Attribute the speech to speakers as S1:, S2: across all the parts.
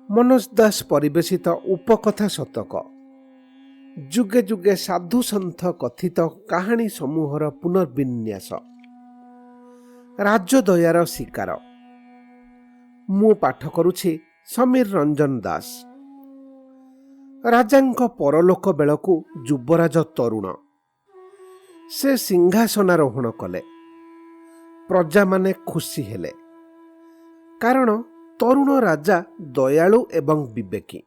S1: मनोज दास परिवेशित उपकथा शतक जुगे जुगे साधु सन्थ कथित काहानी समूहर पुनर्विन्यास राजदयार शिकार। मु पाठ करुछि समीर रंजन दास। राजांक परलोक बेलकु युवराज तरुण से सिंहासनारोहण कले। प्रजा माने खुशी हेले, कारण तरुण राजा दयालु एवं विवेकी।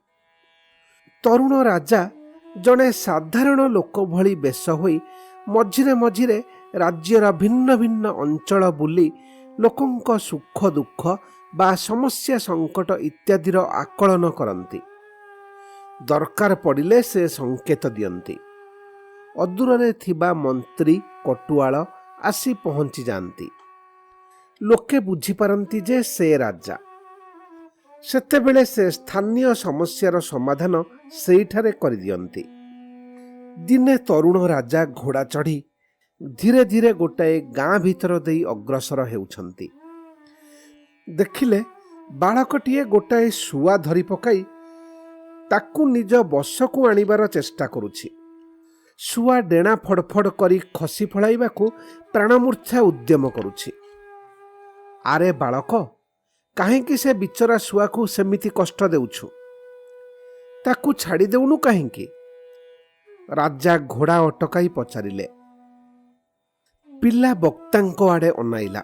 S1: तरुण राजा जड़े साधारण लोक भली बेश होई मझिरे मझिरे राज्यर भिन्न भिन्न अंचल बुली लोकंक सुख दुख बा समस्या संकट इत्यादिर आकलन करती। दरकार पड़िले से संकेत दियंती। अदूरे थिबा मंत्री कटुआल आसी पहुंची जाती। लोके बुझीपारती जे से राजा। सेतेबेले से स्थानीय समस्यार समाधान सेठारे कर दियंती। दिने तरुण राजा घोड़ा चढ़ी धीरे धीरे गोटाए गाँ भीतर देई अग्रसर हेउछंती। देखिले बालकटीए गोटाए शुआ धरी पकाई ताकू निज बसकू आनिबार चेष्टा करुछि। शुआ डेणा फड़फड़ करी खसी फळाइबाकू प्राणमूर्छा उद्यम करुछि। आरे बालक, काहेकि से बिचरा शुआकू सेमिति कष्ट देउछु? ताकू छाड़ी देउनु काहेकि? राजा घोड़ा अटकाई पचारिले। पिला बक्तांको आड़े अनाइला।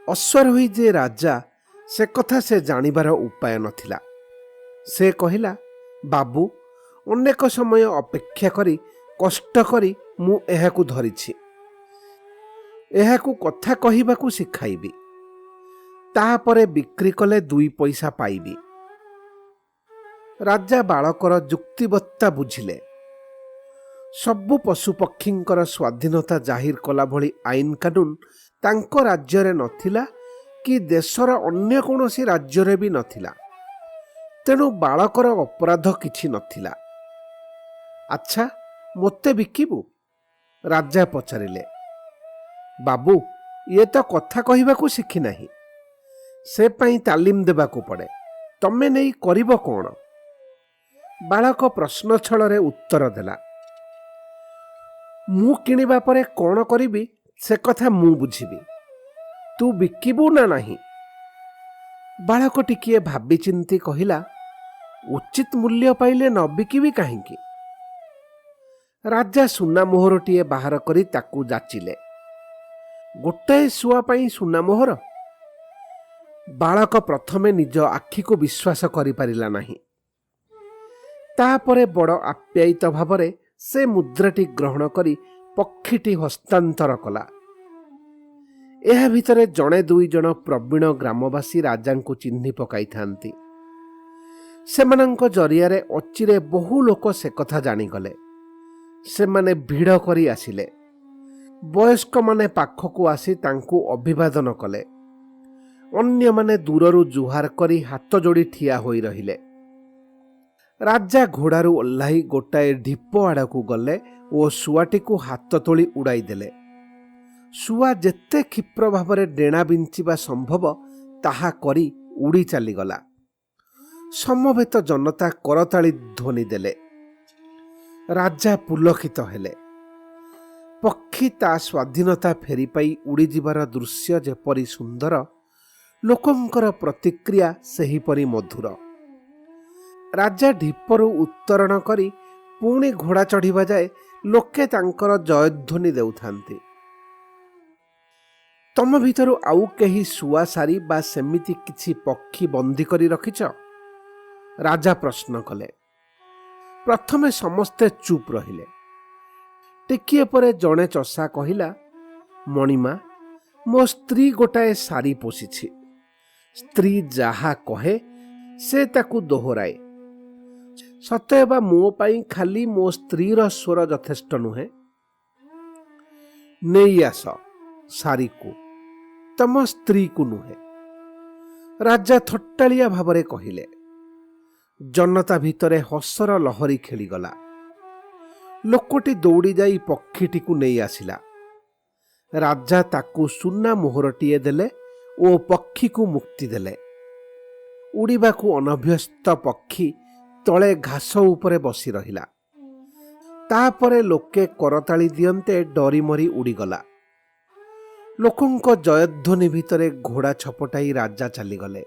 S1: अश्वारोही जे राजा से कथा से जानिबार उपाय नथिला। से कहिला, बाबू, अनेक समय अपेक्षा करी कष्ट करी मु एहाकू धरिछि। एहाकू कथा कहिबाकू शिखाइबी। तापरे बिक्री कले 2 पैसा पाइबी। राजा बालकर जुक्तिबत्ता बुझिले। सबु पशुपक्षींकर स्वाधीनता जाहिर कला भली आईन कानून तांको राज्ୟରେ नथिला कि देशर अन्य कोनोसी राज्ୟରେ भी नथिला। तेणु बालकर अपराध किछि नथिला। अच्छा, मोते बिकिबु? राजा पचारिले। बाबू, ये तो कथा कहिबाकू शिखि नाही। से पाई तालीम देबाकू पड़े। तमे नहीं करिब कौन? बालक प्रश्न छଳରେ उत्तर देला। मु किनिबा परे कौन करिबी से कथा मु बुझिबी। तू बिकिबू ना नहीं? बालक टिकिए भाबी चिंती कहिला, उचित मूल्य पाइले न बिकिबी काहेकि? राजा सुना मोहरटीए बाहर करी ताकू जाचिले। गोटाए शुआ पाई सुना मोहर? बालक प्रथमे निज आखि को विश्वास करि पारिला नाही। तापरे बड़ आप्यायित भावरे से मुद्राटी ग्रहण करी पक्षीटी हस्तांतर कला। एहा भितरे जणे 2 जण प्रवीण ग्रामवासी राजांकु चिन्हि पकाई थांती। सेमानंक जरियारे अचिरे बहु लोक से कथा जानिगले। सेमाने भिड़ करी आसिले। वयस्क माने पाखकू आसी तांकू अभिवादन कले। अन्य माने दूररू जुहार करी हाथ जोड़ी ठिया होई रहिले। राजा घोड़ारू ओह्लाई गोटाए ढिप आड़कू गले और शुआटी को हाथ तोली उड़ाई देले। शुआ जेते क्षिप्र भावरे डेणा बिंचिबा संभव ताहा करी उड़ी चलीगला। समवेत जनता करताली ध्वनि देले। राजा पुलकित हेले। पक्षी ता स्वाधीनता फेरी पाई उड़ी जिबार दृश्य जेपरी सुंदर, लोकंकर प्रतिक्रिया सेहीपरि मधुर। राजा ढिपरू उत्तरण करी पुणी घोड़ा चढ़िबा जाए लोके तांकर जयध्वनि देउथांती। तम भितरु आउ केही शुआ सारी बा सेमिति किछि पक्षी बंदी करी रखिछ? राजा प्रश्न कले। प्रथमे समस्ते चुप रहिले। टिकिए परे जणे चषा कहिला, मणिमा, मो स्त्री गोटाए सारी पोषिछि। स्त्री जाहा कहे से ताकू दोहराए। सतेबा मो पाई खाली मो स्त्रीर स्वर यथेष्ट नुहे। नहीं आस सारी को, तम स्त्री को नुहे। राजा थट्टालिया भावरे कहिले। जनता भितरे हसर लहरी खेलीगला। लोकटी दौड़ी जाई पक्षीटी को नहीं आसिला। राजा ताकू सुना मोहरटीए देले ओ पक्षी को मुक्ति देले। ଉଡ଼ିବାକୁ ଅନଭ୍ୟସ୍ତ ପକ୍ଷୀ ତଳେ ଘାସ ଉପରେ ବସି ରହିଲା। ତାପରେ ଲୋକେ କରତାଳି ଦିଅନ୍ତେ ଡରି ମରି ଉଡ଼ିଗଲା। ଲୋକଙ୍କ ଜୟଧ୍ୱନି ଭିତରେ ଘୋଡ଼ା ଛପଟାଇ ରାଜା ଚାଲିଗଲେ।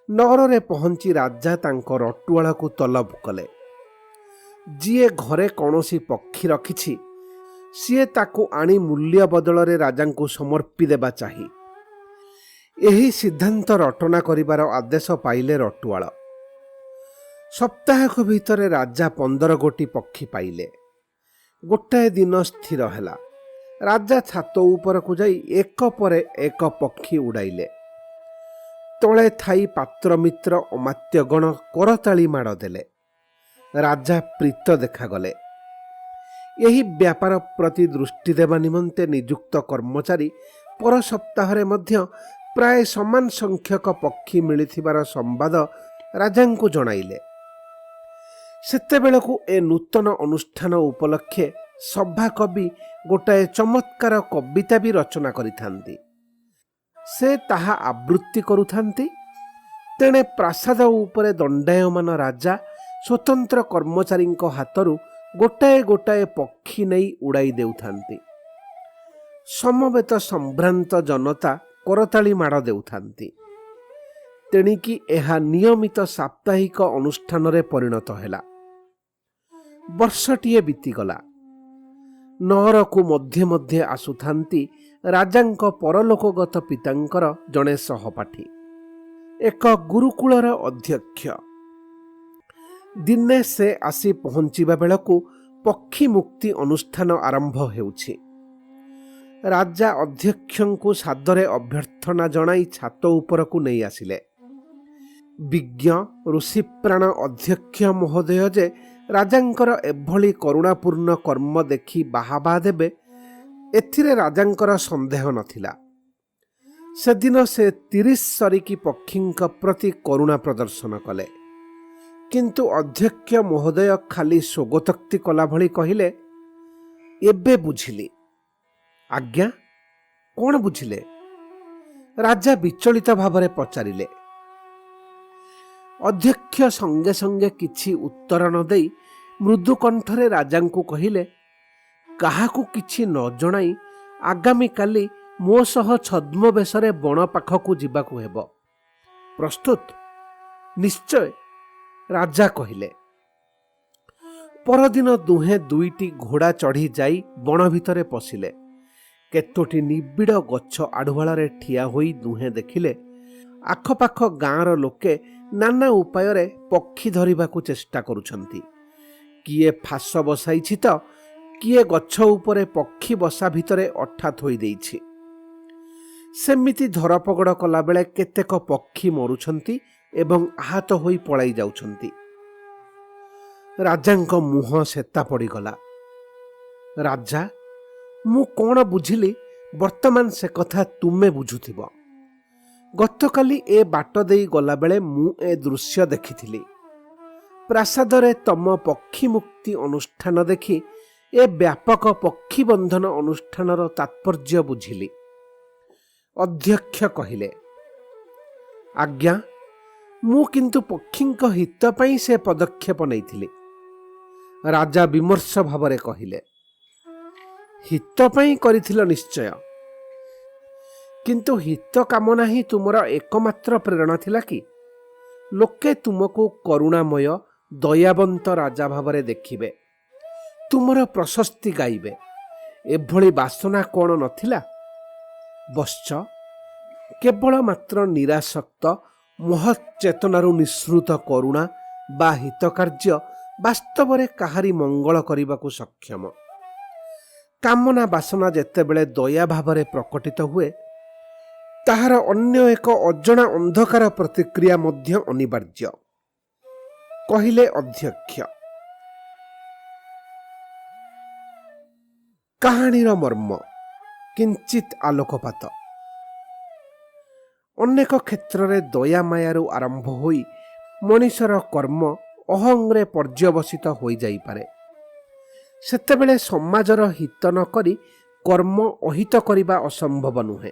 S1: ନଗରରେ ପହଞ୍ଚି ରାଜା ତାଙ୍କ ରଟୁଆଳକୁ ତଲବ କଲେ। ଯିଏ ଘରେ କୌଣସି ପକ୍ଷୀ ରଖିଛି ସିଏ ତାକୁ ଆଣି ମୂଲ୍ୟ ବଦଳରେ ରାଜାଙ୍କୁ ସମର୍ପି ଦେବା ଚାହିଁ। ଏହି ସିଦ୍ଧାନ୍ତ ରଟନା କରିବାର ଆଦେଶ ପାଇଲେ ରଟୁଆଳ। ସପ୍ତାହକ ଭିତରେ ରାଜା 15 ଗୋଟି ପକ୍ଷୀ ପାଇଲେ। ଗୋଟାଏ ଦିନ ସ୍ଥିର ହେଲା। ରାଜା ଛାତ ଉପରକୁ ଯାଇ ଏକ ପରେ ଏକ ପକ୍ଷୀ ଉଡ଼ାଇଲେ। ତଳେ ଥାଇ ପାତ୍ରମିତ୍ର ଅମାତ୍ୟଗଣ କରତାଳି ମାଡ଼ ଦେଲେ। ରାଜା ପ୍ରୀତ ଦେଖାଗଲେ। ଏହି ବ୍ୟାପାର ପ୍ରତି ଦୃଷ୍ଟି ଦେବା ନିମନ୍ତେ ନିଯୁକ୍ତ କର୍ମଚାରୀ ପର ସପ୍ତାହରେ ମଧ୍ୟ ପ୍ରାୟ ସମାନ ସଂଖ୍ୟକ ପକ୍ଷୀ ମିଳିଥିବାର ସମ୍ବାଦ ରାଜାଙ୍କୁ ଜଣାଇଲେ। ସେତେବେଳକୁ ଏ ନୂତନ ଅନୁଷ୍ଠାନ ଉପଲକ୍ଷେ ସଭାକବି ଗୋଟାଏ ଚମତ୍କାର କବିତା ବି ରଚନା କରିଥାନ୍ତି। ସେ ତାହା ଆବୃତ୍ତି କରୁଥାନ୍ତି। ତେଣେ ପ୍ରାସାଦ ଉପରେ ଦଣ୍ଡାୟମାନ ରାଜା ସ୍ୱତନ୍ତ୍ର କର୍ମଚାରୀଙ୍କ ହାତରୁ ଗୋଟାଏ ଗୋଟାଏ ପକ୍ଷୀ ନେଇ ଉଡ଼ାଇ ଦେଉଥାନ୍ତି। ସମବେତ ସମ୍ଭ୍ରାନ୍ତ ଜନତା କରତାଳି ମାଡ଼ ଦେଉଥାନ୍ତି। ତେଣିକି ଏହା ନିୟମିତ ସାପ୍ତାହିକ ଅନୁଷ୍ଠାନରେ ପରିଣତ ହେଲା। ବର୍ଷଟିଏ ବିତିଗଲା। ନଅରକୁ ମଧ୍ୟେ ମଧ୍ୟେ ଆସୁଥାନ୍ତି ରାଜାଙ୍କ ପରଲୋକଗତ ପିତାଙ୍କର ଜଣେ ସହପାଠୀ, ଏକ ଗୁରୁକୁଳର ଅଧ୍ୟକ୍ଷ। ଦିନେ ସେ ଆସି ପହଞ୍ଚିବା ବେଳକୁ ପକ୍ଷୀ ମୁକ୍ତି ଅନୁଷ୍ଠାନ ଆରମ୍ଭ ହେଉଛି। ରାଜା ଅଧ୍ୟକ୍ଷଙ୍କୁ ସାଦରେ ଅଭ୍ୟର୍ଥନା ଜଣାଇ ଛାତ ଉପରକୁ ନେଇ ଆସିଲେ। ବିଜ୍ଞ ଋଷିପ୍ରାଣ ଅଧ୍ୟକ୍ଷ ମହୋଦୟ ଯେ ରାଜାଙ୍କର ଏଭଳି କରୁଣାପୂର୍ଣ୍ଣ କର୍ମ ଦେଖି ବାହାବା ଦେବେ, ଏଥିରେ ରାଜାଙ୍କର ସନ୍ଦେହ ନଥିଲା। ସେଦିନ ସେ 30 ସରିକି ପକ୍ଷୀଙ୍କ ପ୍ରତି କରୁଣା ପ୍ରଦର୍ଶନ କଲେ। କିନ୍ତୁ ଅଧ୍ୟକ୍ଷ ମହୋଦୟ ଖାଲି ସ୍ୱଗତୋକ୍ତି କଲା ଭଳି କହିଲେ, ଏବେ ବୁଝିଲି। ଆଜ୍ଞା, କ'ଣ ବୁଝିଲେ? ରାଜା ବିଚଳିତ ଭାବରେ ପଚାରିଲେ। ଅଧ୍ୟକ୍ଷ ସଙ୍ଗେ ସଙ୍ଗେ କିଛି ଉତ୍ତର ନ ଦେଇ ମୃଦୁ କଣ୍ଠରେ ରାଜାଙ୍କୁ କହିଲେ, କାହାକୁ କିଛି ନ ଜଣାଇ ଆଗାମୀକାଲି ମୋ ସହ ଛଦ୍ମବେଶରେ ବଣ ପାଖକୁ ଯିବାକୁ ହେବ। ପ୍ରସ୍ତୁତ? ନିଶ୍ଚୟ, ରାଜା କହିଲେ। ପରଦିନ ଦୁହେଁ 2ଟି ଘୋଡ଼ା ଚଢ଼ି ଯାଇ ବଣ ଭିତରେ ପଶିଲେ। କେତୋଟି ନିବିଡ଼ ଗଛ ଆଢ଼ୁଆଳରେ ଠିଆ ହୋଇ ଦୁହେଁ ଦେଖିଲେ ଆଖପାଖ ଗାଁର ଲୋକେ ନାନା ଉପାୟରେ ପକ୍ଷୀ ଧରିବାକୁ ଚେଷ୍ଟା କରୁଛନ୍ତି। କିଏ ଫାଶ ବସାଇଛି ତ କିଏ ଗଛ ଉପରେ ପକ୍ଷୀ ବସା ଭିତରେ ଅଠା ଥୋଇ ଦେଇଛି। ସେମିତି ଧରପଗଡ଼ କଲାବେଳେ କେତେକ ପକ୍ଷୀ ମରୁଛନ୍ତି ଏବଂ ଆହତ ହୋଇ ପଳାଇ ଯାଉଛନ୍ତି। ରାଜାଙ୍କ ମୁହଁ ସେତା ପଡ଼ିଗଲା। ରାଜା, ମୁଁ କ'ଣ ବୁଝିଲି, ବର୍ତ୍ତମାନ ସେ କଥା ତୁମେ ବୁଝୁଥିବ। ଗତକାଲି ଏ ବାଟ ଦେଇ ଗଲାବେଳେ ମୁଁ ଏ ଦୃଶ୍ୟ ଦେଖିଥିଲି। ପ୍ରାସାଦରେ ତମ ପକ୍ଷୀ ମୁକ୍ତି ଅନୁଷ୍ଠାନ ଦେଖି ଏ ବ୍ୟାପକ ପକ୍ଷୀ ବନ୍ଧନ ଅନୁଷ୍ଠାନର ତାତ୍ପର୍ଯ୍ୟ ବୁଝିଲି। ଅଧ୍ୟକ୍ଷ କହିଲେ, ଆଜ୍ଞା, ମୁଁ କିନ୍ତୁ ପକ୍ଷୀଙ୍କ ହିତ ପାଇଁ ସେ ପଦକ୍ଷେପ ନେଇଥିଲି। ରାଜା ବିମର୍ଷ ଭାବରେ କହିଲେ, ହିତ ପାଇଁ କରିଥିଲ ନିଶ୍ଚୟ, କିନ୍ତୁ ହିତ କାମନା ହିଁ ତୁମର ଏକମାତ୍ର ପ୍ରେରଣା ଥିଲା କି? ଲୋକେ ତୁମକୁ କରୁଣାମୟ ଦୟାବନ୍ତ ରାଜା ଭାବରେ ଦେଖିବେ, ତୁମର ପ୍ରଶସ୍ତି ଗାଇବେ, ଏଭଳି ବାସନା କ'ଣ ନଥିଲା? ବଶ୍ଚ କେବଳ ମାତ୍ର ନିରାସକ୍ତ ମହତ୍ ଚେତନାରୁ ନିଃସୃତ କରୁଣା ବା ହିତକାର୍ଯ୍ୟ ବାସ୍ତବରେ କାହାରି ମଙ୍ଗଳ କରିବାକୁ ସକ୍ଷମ। କାମନା ବାସନା ଯେତେବେଳେ ଦୟା ଭାବରେ ପ୍ରକଟିତ ହୁଏ, ତାହାର ଅନ୍ୟ ଏକ ଅଜଣା ଅନ୍ଧକାର ପ୍ରତିକ୍ରିୟା ମଧ୍ୟ ଅନିବାର୍ଯ୍ୟ, କହିଲେ ଅଧ୍ୟକ୍ଷ। କାହାଣୀର ମର୍ମ କିଞ୍ଚିତ୍ ଆଲୋକପାତ। ଅନେକ କ୍ଷେତ୍ରରେ ଦୟା ମାୟାରୁ ଆରମ୍ଭ ହୋଇ ମଣିଷର କର୍ମ ଅହଂରେ ପର୍ଯ୍ୟବସିତ ହୋଇଯାଇପାରେ। ସେତେବେଳେ ସମାଜର ହିତ ନ କରି କର୍ମ ଅହିତ କରିବା ଅସମ୍ଭବ ନୁହେଁ।